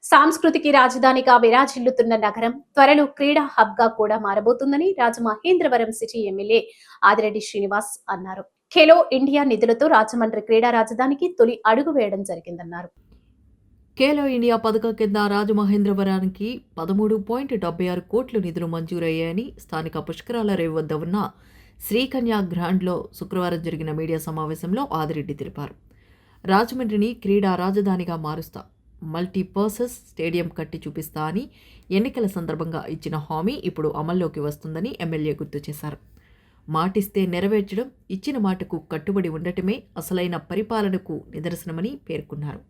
సాంస్కృతిక రాజధానిగా విరాజిల్లుతున్న నగరం త్వరలో క్రీడా హబ్ గా కూడా మారబోతుందని రాజమహేంద్రవరం సిటీ ఎమ్మెల్యే ఆదిరెడ్డి శ్రీనివాస్ అన్నారు. ఖేలో ఇండియా నిధులతో రాజమండ్రి క్రీడా రాజధానికి తొలి అడుగు వేయడం జరిగిందన్నారు. ఖేలో ఇండియా పథకం కింద రాజమహేంద్రవరానికి 13.76 కోట్ల నిధులు మంజూరయ్యాయని స్థానిక పుష్కరాల రేవు వద్ద ఉన్న శ్రీకన్యా గ్రాండ్లో శుక్రవారం జరిగిన మీడియా సమావేశంలో ఆదిరెడ్డి తెలిపారు. రాజమండ్రిని క్రీడా రాజధానిగా మారుస్తా, మల్టీపర్పస్ స్టేడియం కట్టి చూపిస్తా అని ఎన్నికల సందర్భంగా ఇచ్చిన హామీ ఇప్పుడు అమల్లోకి వస్తుందని ఎమ్మెల్యే గుర్తు చేశారు. మాటిస్తే నెరవేర్చడం, ఇచ్చిన మాటకు కట్టుబడి ఉండటమే అసలైన పరిపాలనకు నిదర్శనమని పేర్కొన్నారు.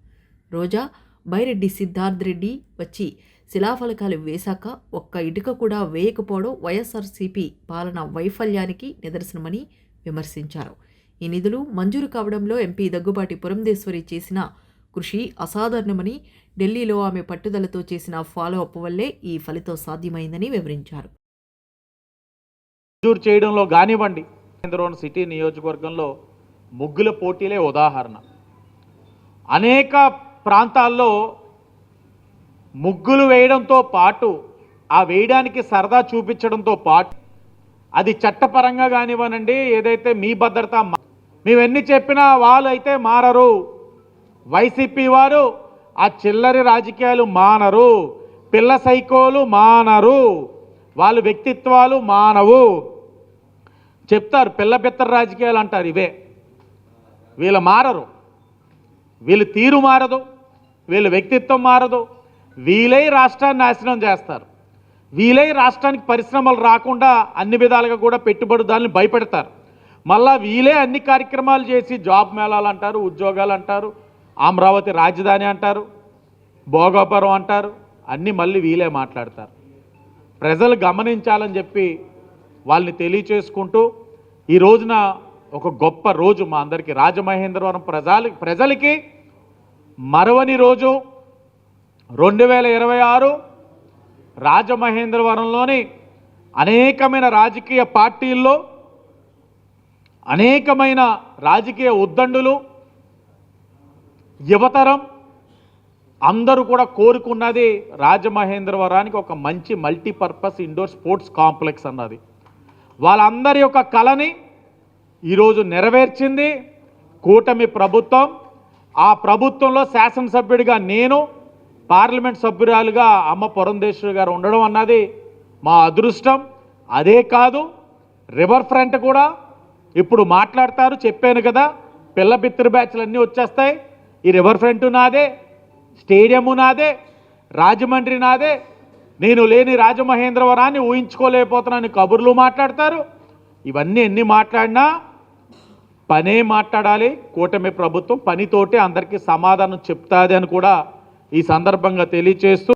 రోజా, బైరెడ్డి సిద్ధార్థ్ రెడ్డి వచ్చి శిలాఫలకాలు వేశాక ఒక్క ఇటుక కూడా వేయకపోవడం వైఎస్ఆర్సీపీ పాలన వైఫల్యానికి నిదర్శనమని విమర్శించారు. ఈ నిధులు మంజూరు కావడంలో ఎంపీ దగ్గుబాటి పురంధేశ్వరి చేసిన కృషి అసాధారణమని, ఢిల్లీలో ఆమె పట్టుదలతో చేసిన ఫాలో అప్ వల్లే ఈ ఫలితం సాధ్యమైందని వివరించారు. మంజూరు చేయడంలో కానివ్వండి, హైదరాబాద్ సిటీ నియోజకవర్గంలో ముగ్గుల పోటీలే ఉదాహరణ. అనేక ప్రాంతాల్లో ముగ్గులు వేయడంతో పాటు ఆ వేయడానికి సరదా చూపించడంతో పాటు అది చట్టపరంగా కానివ్వనండి, ఏదైతే మీ భద్రత మేమెన్ని చెప్పినా వాళ్ళు అయితే మారరు. వైసీపీ వారు ఆ చిల్లరి రాజకీయాలు మానరు, పిల్ల సైకోలు మానరు, వాళ్ళ వ్యక్తిత్వాలు మానవు. చెప్తారు పిల్ల బెత్తర రాజకీయాలు అంటారు. ఇవే వీళ్ళు మారరు, వీళ్ళ తీరు మారదు, వీళ్ళ వ్యక్తిత్వం మారదు. వీలై రాష్ట్రాన్ని నాశనం చేస్తారు. వీలై రాష్ట్రానికి పరిశ్రమలు రాకుండా అన్ని విధాలుగా కూడా పెట్టుబడిదారులను భయపెడతారు. మళ్ళా వీలే అన్ని కార్యక్రమాలు చేసి జాబ్ మేళాలు అంటారు, ఉద్యోగాలు అంటారు, అమరావతి రాజధాని అంటారు, భోగాపురం అంటారు, అన్నీ మళ్ళీ వీలే మాట్లాడతారు. ప్రజలు గమనించాలని చెప్పి వాళ్ళని తెలియచేసుకుంటూ ఈ రోజున ఒక గొప్ప రోజు మా అందరికీ, రాజమహేంద్రవరం ప్రజలకి మరవని రోజు. 2026 రాజమహేంద్రవరంలోని అనేకమైన రాజకీయ పార్టీల్లో అనేకమైన రాజకీయ ఉద్దండులు, యువతరం అందరూ కూడా కోరుకున్నది రాజమహేంద్రవరానికి ఒక మంచి మల్టీపర్పస్ ఇండోర్ స్పోర్ట్స్ కాంప్లెక్స్ అన్నది. వాళ్ళందరి యొక్క కళని ఈరోజు నెరవేర్చింది కూటమి ప్రభుత్వం. ఆ ప్రభుత్వంలో శాసనసభ్యుడిగా నేను, పార్లమెంట్ సభ్యురాలుగా అమ్మ పురంధేశ్వరి గారు ఉండడం అన్నది మా అదృష్టం. అదే కాదు, రివర్ ఫ్రంట్ కూడా ఇప్పుడు మాట్లాడతారు. చెప్పాను కదా, పిల్ల బిత్తర బ్యాచ్లు అన్నీ వచ్చేస్తాయి. ఈ రివర్ ఫ్రంట్ నాదే, స్టేడియము నాదే, రాజమండ్రి నాదే, నేను లేని రాజమహేంద్రవరాన్ని ఊహించుకోలేకపోతున్నాను కబుర్లు మాట్లాడతారు. ఇవన్నీ ఎన్ని మాట్లాడినా పనే మాట్లాడాలి. కూటమి ప్రభుత్వం పనితోటే అందరికీ సమాధానం చెప్తాది అని కూడా ఈ సందర్భంగా తెలియచేస్తూ